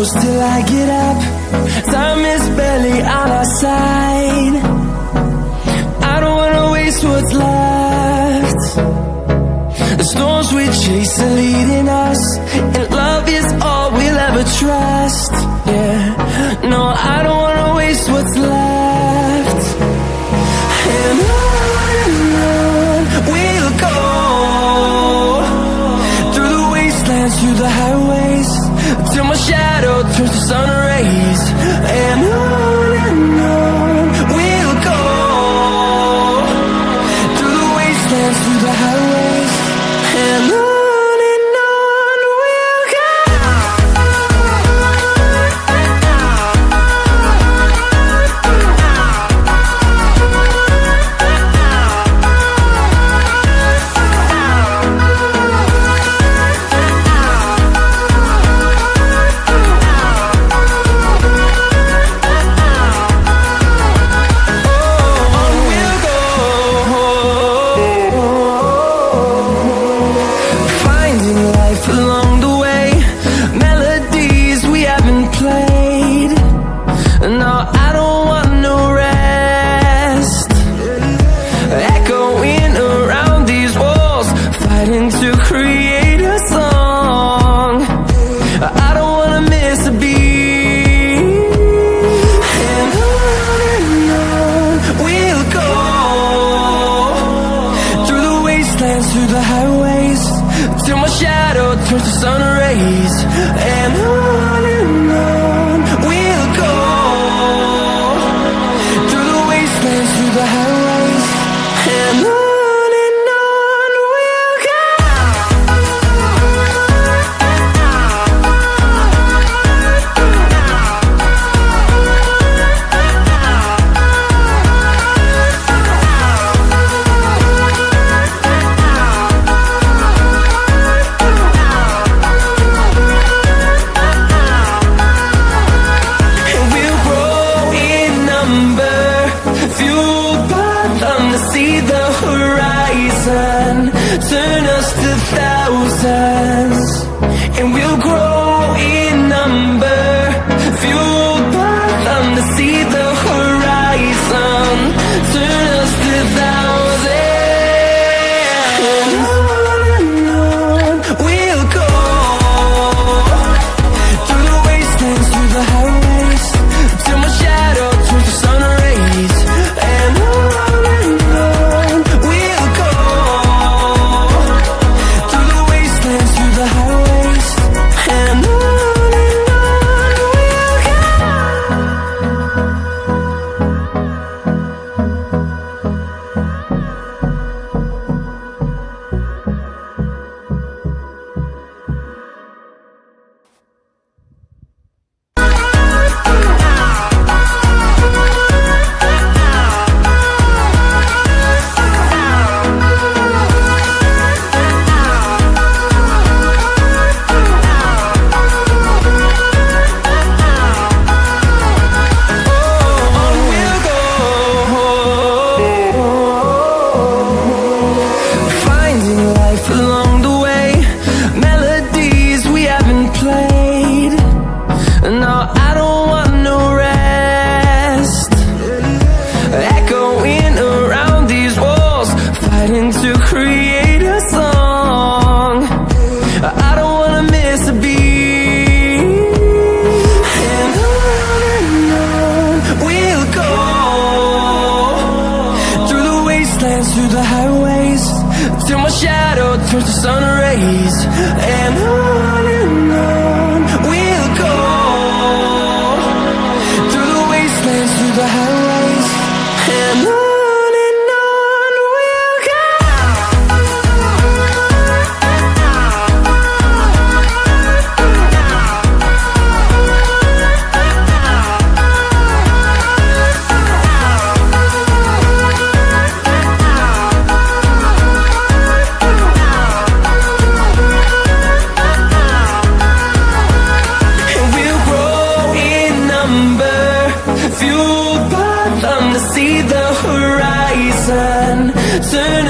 close till I get up. Time is barely on our side. I don't wanna waste what's left. The storms we chase are leading us, and love is all we'll ever trust. Yeah, no, I don't wanna waste what's left. And on we'll go, through the wastelands, through the highways, till my shadow turns to sun rays. And on we'll go, through the wastelands, through the highways, and on we'll go. Through the highways, till my shadow turns to sun rays. And on we'll go, through the wastelands, through the highways, and on we'll go. Turn us to thousands, and we'll grow in number, fueled by them to see the horizon. Turn us to thousands, and on we'll go, through the wastelands, through the highways, till my shadow turns to sun rays. And on we'll go, through the wastelands, through the highways, and on we'll go. Finding life along the way, melodies we haven't played. No, I don't want no rest. Echoing around these walls, fighting to create a song. I don't wanna miss a beat. And on we'll go, through the wastelands, through the highways, till my shadow turns to sun rays. And on we'll go, through the wastelands, through the highways, and on we'll go. And we'll grow in number, fueled by them to see the horizon. Turn